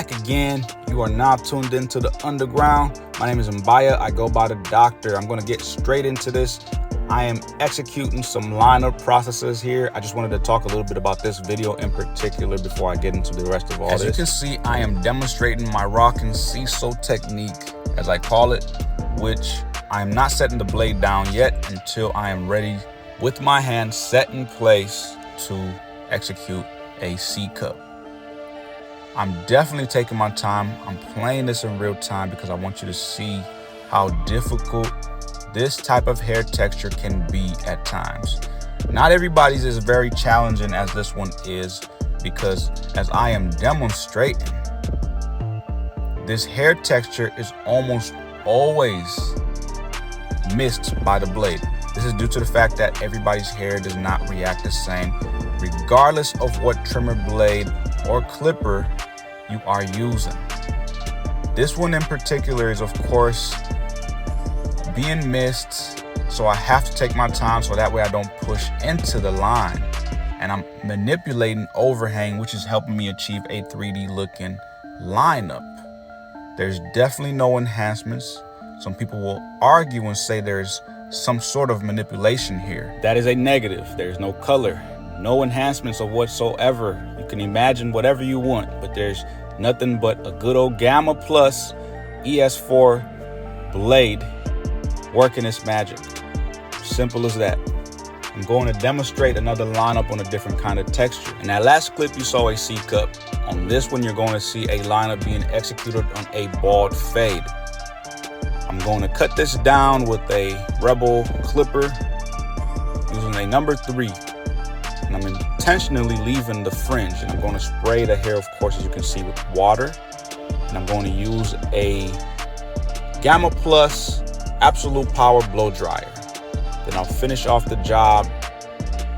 back again. You are now tuned into the underground. My name is Mbaya. I go by the doctor. I'm going to get straight into this. I am executing some lineup processes here. I just wanted to talk a little bit about this video in particular before I get into the rest of all this. As you can see, I am demonstrating my rocking seesaw technique, as I call it, which I am not setting the blade down yet until I am ready with my hand set in place to execute a C-cup. I'm definitely taking my time. I'm playing this in real time because I want you to see how difficult this type of hair texture can be at times. Not everybody's is very challenging as this one is, because as I am demonstrating, this hair texture is almost always missed by the blade. This is due to the fact that everybody's hair does not react the same, regardless of what trimmer blade or clipper you are using. This one in particular is, of course, being missed, so I have to take my time so that way I don't push into the line. And I'm manipulating overhang, which is helping me achieve a 3D looking lineup. There's definitely no enhancements. Some people will argue and say there's some sort of manipulation here. That is a negative. There's no color, no enhancements of whatsoever. You can imagine whatever you want, but there's nothing but a good old Gamma Plus ES4 blade working its magic. Simple as that. I'm going to demonstrate another lineup on a different kind of texture. In that last clip, you saw a C-cup. On this one, you're going to see a lineup being executed on a bald fade. I'm going to cut this down with a Rebel clipper using a number 3. And I'm intentionally leaving the fringe. And I'm going to spray the hair, of course, as you can see, with water. And I'm going to use a Gamma Plus Absolute Power blow dryer. Then I'll finish off the job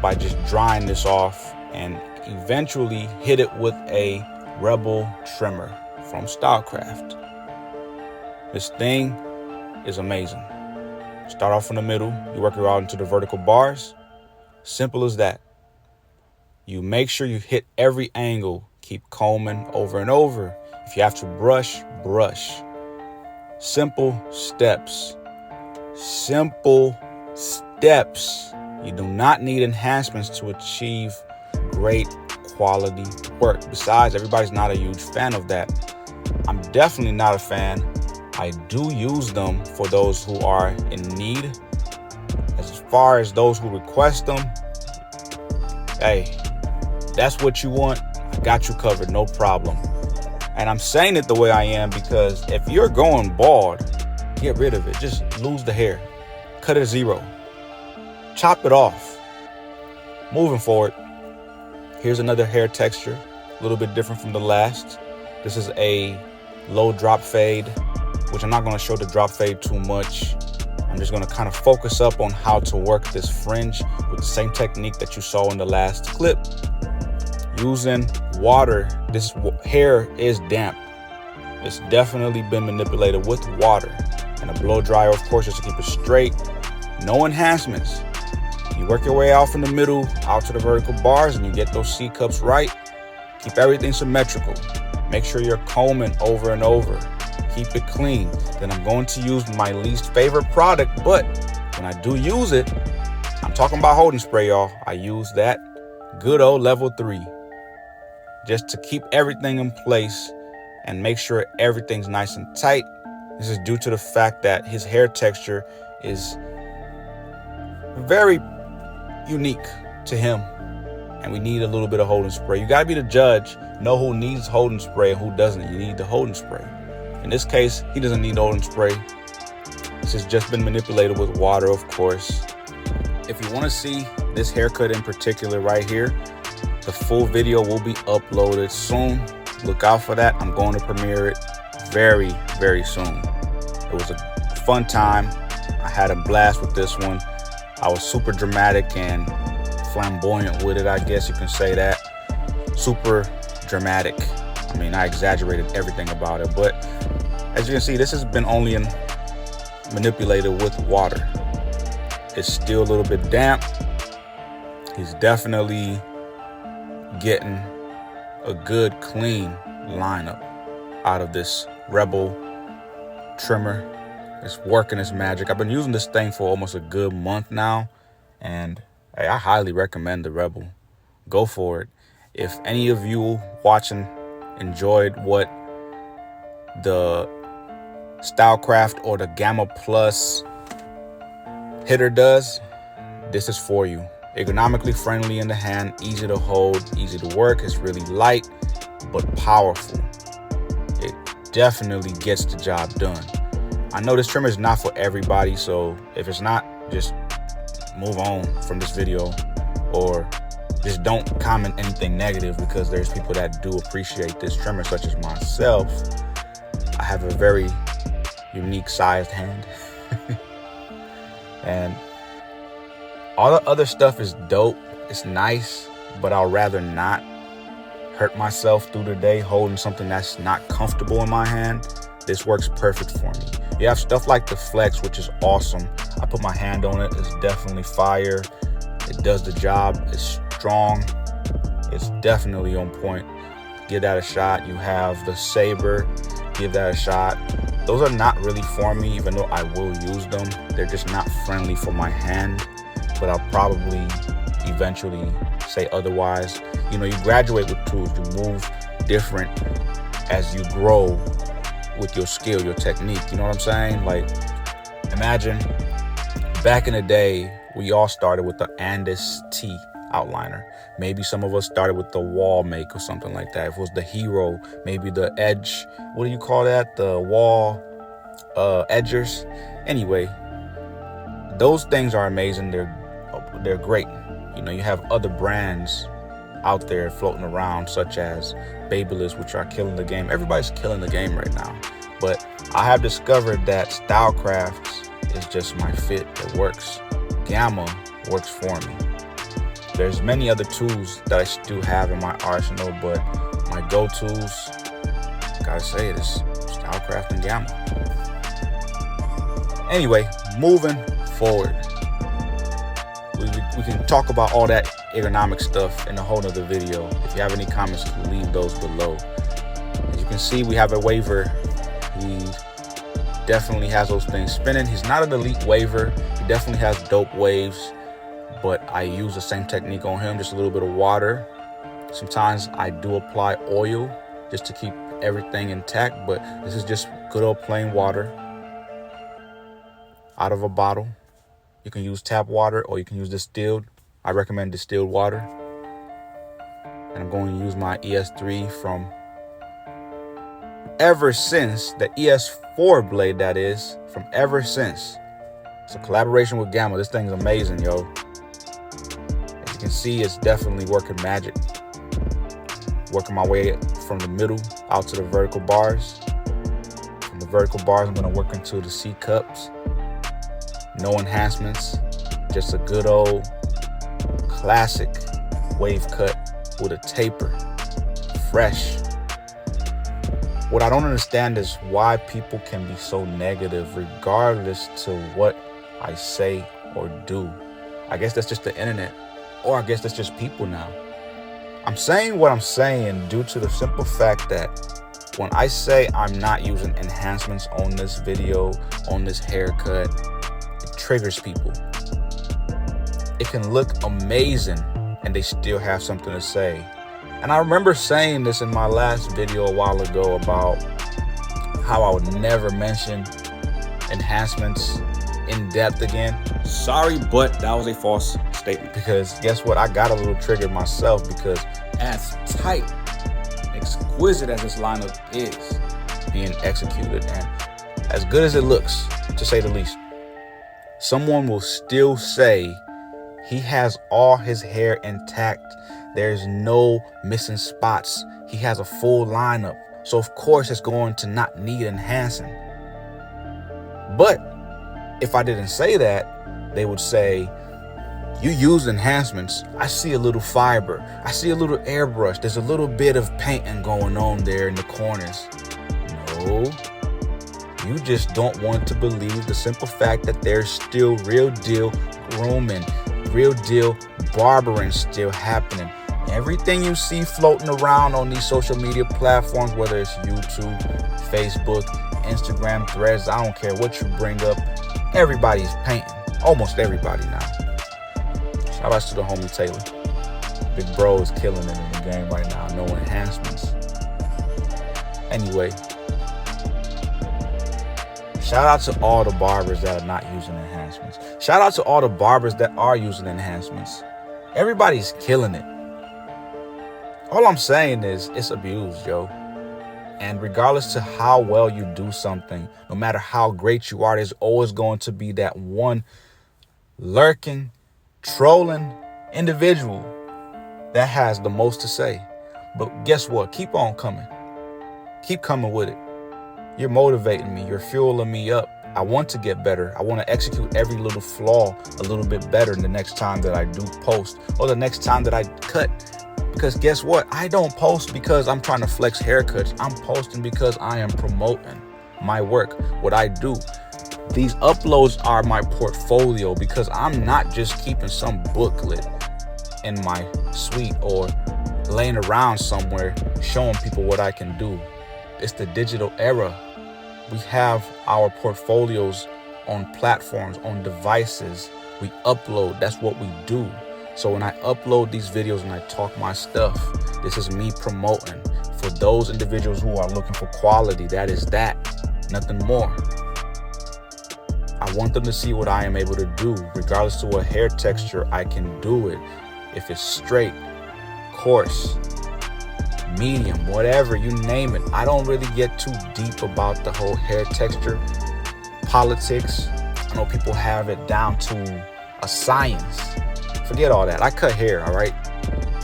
by just drying this off and eventually hit it with a Rebel trimmer from Stylecraft. This thing is amazing. Start off in the middle, you work your way out into the vertical bars. Simple as that. You make sure you hit every angle, keep combing over and over. If you have to brush, brush. Simple steps. Simple steps. You do not need enhancements to achieve great quality work. Besides, everybody's not a huge fan of that. I'm definitely not a fan. I do use them for those who are in need. As far as those who request them, hey, that's what you want, I got you covered, no problem. And I'm saying it the way I am because if you're going bald, get rid of it. Just lose the hair. Cut it to 0. Chop it off. Moving forward, here's another hair texture, a little bit different from the last. This is a low drop fade, which I'm not going to show the drop fade too much. I'm just going to kind of focus up on how to work this fringe with the same technique that you saw in the last clip. Using water, this hair is damp. It's definitely been manipulated with water. And a blow dryer, of course, just to keep it straight. No enhancements. You work your way out from the middle, out to the vertical bars, and you get those C-cups right. Keep everything symmetrical. Make sure you're combing over and over. Keep it clean. Then I'm going to use my least favorite product, but when I do use it, I'm talking about holding spray, y'all. I use that good old level 3 just to keep everything in place and make sure everything's nice and tight. This is due to the fact that his hair texture is very unique to him, and we need a little bit of holding spray. You gotta be the judge, know who needs holding spray and who doesn't. You need the holding spray. In this case, he doesn't need holding spray. This has just been manipulated with water, of course. If you want to see this haircut in particular right here, the full video will be uploaded soon. Look out for that. I'm going to premiere it very, very soon. It was a fun time. I had a blast with this one. I was super dramatic and flamboyant with it, I guess you can say that. Super dramatic. I mean, I exaggerated everything about it, but as you can see, this has been only manipulated with water. It's still a little bit damp. He's definitely getting a good clean lineup. out of this Rebel trimmer. It's working its magic. I've been using this thing for almost a good month now, and hey, I highly recommend the Rebel. Go for it. If any of you watching enjoyed what the Stylecraft or the Gamma Plus hitter does, this is for you. Ergonomically friendly in the hand, easy to hold, easy to work. It's really light but powerful. It definitely gets the job done. I know this trimmer is not for everybody, so if it's not, just move on from this video, or just don't comment anything negative, because there's people that do appreciate this trimmer, such as myself. I have a very unique sized hand. And all the other stuff is dope. It's nice, but I'd rather not hurt myself through the day holding something that's not comfortable in my hand. This works perfect for me. You have stuff like the Flex, which is awesome. I put my hand on it. It's definitely fire. It does the job. It's strong. It's definitely on point. Give that a shot. You have the Saber. Give that a shot. Those are not really for me, even though I will use them. They're just not friendly for my hand, but I'll probably eventually say otherwise. You know, you graduate with tools. You move different as you grow with your skill, your technique. You know what I'm saying? Like, imagine back in the day, we all started with the Andis T outliner. Maybe some of us started with the Wall Make or something like that. If it was the Hero, maybe the Edge, what do you call that? The Wall Edgers. Anyway, those things are amazing. They're great. You know, you have other brands out there floating around, such as Babyliss, which are killing the game. Everybody's killing the game right now. But I have discovered that Stylecraft is just my fit. It works. Gamma works for me. There's many other tools that I still have in my arsenal, but my go-tos, gotta say it, is Stylecraft and Gamma. Anyway, moving forward. We can talk about all that ergonomic stuff in a whole nother video. If you have any comments, leave those below. As you can see, we have a waver. He definitely has those things spinning. He's not an elite waver. He definitely has dope waves, but I use the same technique on him, just a little bit of water. Sometimes I do apply oil just to keep everything intact, but this is just good old plain water out of a bottle. You can use tap water or you can use distilled. I recommend distilled water. And I'm going to use my ES3 from ever since the ES4 blade, that is, from ever since. It's a collaboration with Gamma. This thing's amazing, yo. As you can see, it's definitely working magic. Working my way from the middle out to the vertical bars. From the vertical bars, I'm going to work into the C cups. No enhancements, just a good old classic wave cut with a taper, fresh. What I don't understand is why people can be so negative regardless to what I say or do. I guess that's just the internet, or I guess that's just people now. I'm saying what I'm saying due to the simple fact that when I say I'm not using enhancements on this video, on this haircut, triggers people. It can look amazing and they still have something to say. And I remember saying this in my last video a while ago about how I would never mention enhancements in depth again. Sorry, but that was a false statement, because guess what? I got a little triggered myself, because as tight, exquisite as this lineup is being executed and as good as it looks, to say the least, someone will still say he has all his hair intact. There's no missing spots. He has a full lineup. So of course it's going to not need enhancing. But if I didn't say that, they would say, you use enhancements. I see a little fiber. I see a little airbrush. There's a little bit of painting going on there in the corners. No. You just don't want to believe the simple fact that there's still real deal grooming, real deal barbering still happening. Everything you see floating around on these social media platforms, whether it's YouTube, Facebook, Instagram, Threads, I don't care what you bring up, everybody's painting. Almost everybody now. Shout outs to the homie Taylor. Big bro is killing it in the game right now. No enhancements. Anyway, shout out to all the barbers that are not using enhancements. Shout out to all the barbers that are using enhancements. Everybody's killing it. All I'm saying is it's abused, yo. And regardless to how well you do something, no matter how great you are, there's always going to be that one lurking, trolling individual that has the most to say. But guess what? Keep on coming. Keep coming with it. You're motivating me. You're fueling me up. I want to get better. I want to execute every little flaw a little bit better the next time that I do post or the next time that I cut. Because guess what? I don't post because I'm trying to flex haircuts. I'm posting because I am promoting my work, what I do. These uploads are my portfolio because I'm not just keeping some booklet in my suite or laying around somewhere showing people what I can do. It's the digital era. We have our portfolios on platforms, on devices. We upload. That's what we do. So when I upload these videos and I talk my stuff, this is me promoting for those individuals who are looking for quality. That is that, nothing more. I want them to see what I am able to do. Regardless to what hair texture, I can do it. If it's straight, coarse, medium, whatever, you name it. I don't really get too deep about the whole hair texture politics. I know people have it down to a science. Forget all that. I cut hair, all right?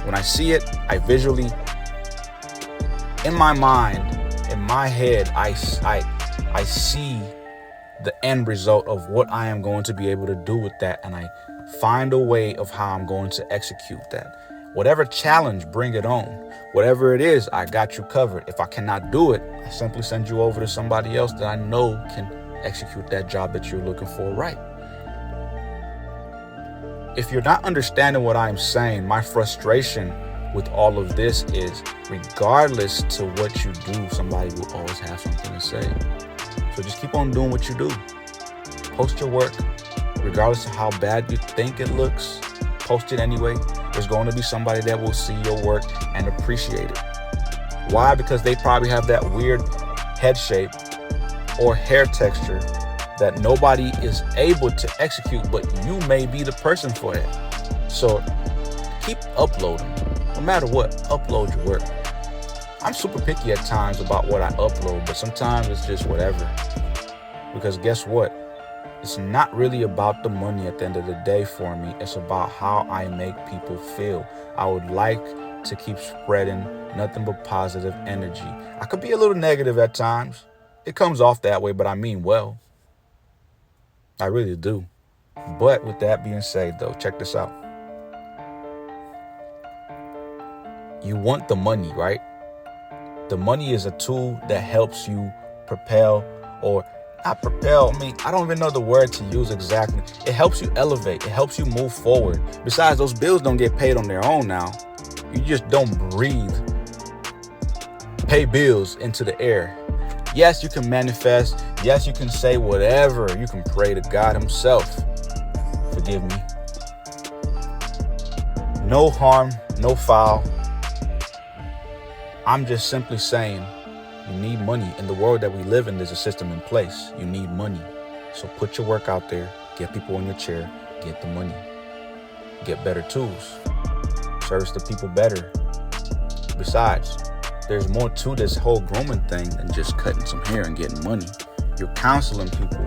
When I see it, I visually, in my mind, in my head, I see the end result of what I am going to be able to do with that, and I find a way of how I'm going to execute that. Whatever challenge, bring it on. Whatever it is, I got you covered. If I cannot do it, I simply send you over to somebody else that I know can execute that job that you're looking for right. If you're not understanding what I'm saying, my frustration with all of this is regardless to what you do, somebody will always have something to say. So just keep on doing what you do. Post your work, regardless of how bad you think it looks, post it anyway. There's going to be somebody that will see your work and appreciate it. Why? Because they probably have that weird head shape or hair texture that nobody is able to execute, but you may be the person for it. So keep uploading. No matter what, upload your work. I'm super picky at times about what I upload, but sometimes it's just whatever. Because guess what? It's not really about the money at the end of the day for me. It's about how I make people feel. I would like to keep spreading nothing but positive energy. I could be a little negative at times. It comes off that way, but I mean well. I really do. But with that being said, though, check this out. You want the money, right? The money is a tool that helps you propel, or not propel. I don't even know the word to use exactly. It helps you elevate. It helps you move forward. Besides, those bills don't get paid on their own now. You just don't breathe. Pay bills into the air. Yes, you can manifest. Yes, you can say whatever. You can pray to God himself. Forgive me. No harm, no foul. I'm just simply saying you need money. In the world that we live in, there's a system in place. You need money. So put your work out there. Get people in your chair. Get the money. Get better tools. Service the people better. Besides, there's more to this whole grooming thing than just cutting some hair and getting money. You're counseling people.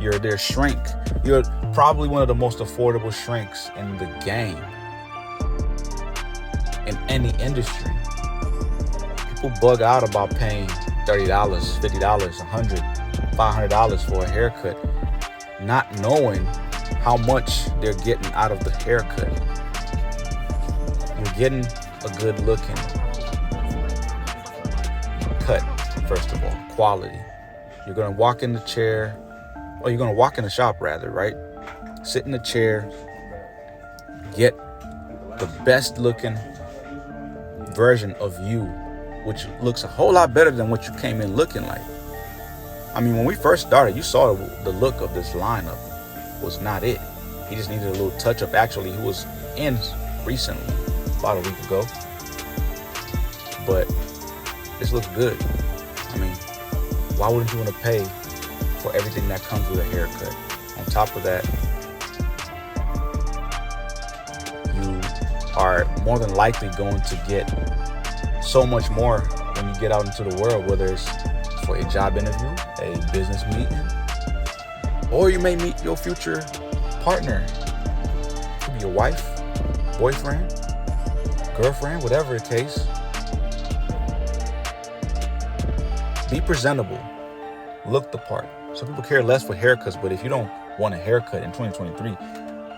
You're their shrink. You're probably one of the most affordable shrinks in the game. In any industry. People bug out about paying $30, $50, $100, $500 for a haircut, not knowing how much they're getting out of the haircut. You're getting a good looking cut, first of all, quality. You're going to walk in the chair, or you're going to walk in the shop rather, right? Sit in the chair, get the best looking version of you, which looks a whole lot better than what you came in looking like. I mean, when we first started, you saw the look of this lineup was not it. He just needed a little touch up. Actually, he was in recently, about a week ago. But this looks good. I mean, why wouldn't you want to pay for everything that comes with a haircut? On top of that, you are more than likely going to get so much more when you get out into the world, whether it's for a job interview, a business meeting, or you may meet your future partner. It could be your wife, boyfriend, girlfriend, whatever the case. Be presentable. Look the part. Some people care less for haircuts, but if you don't want a haircut in 2023,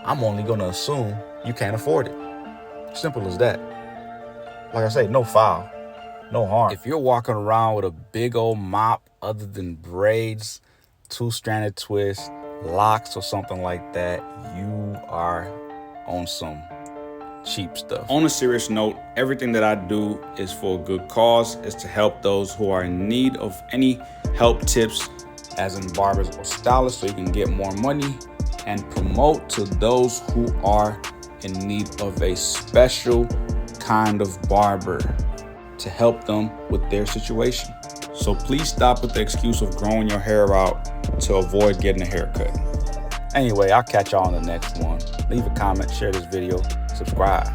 I'm only going to assume you can't afford it. Simple as that. Like I say, no foul, no harm. If you're walking around with a big old mop other than braids, two-stranded twists, locks, or something like that, you are on some cheap stuff. On a serious note, everything that I do is for a good cause. It's to help those who are in need of any help, tips, as in barbers or stylists, so you can get more money, and promote to those who are in need of a special kind of barber to help them with their situation. So please stop with the excuse of growing your hair out to avoid getting a haircut. Anyway, I'll catch y'all on the next one. Leave a comment, share this video, subscribe.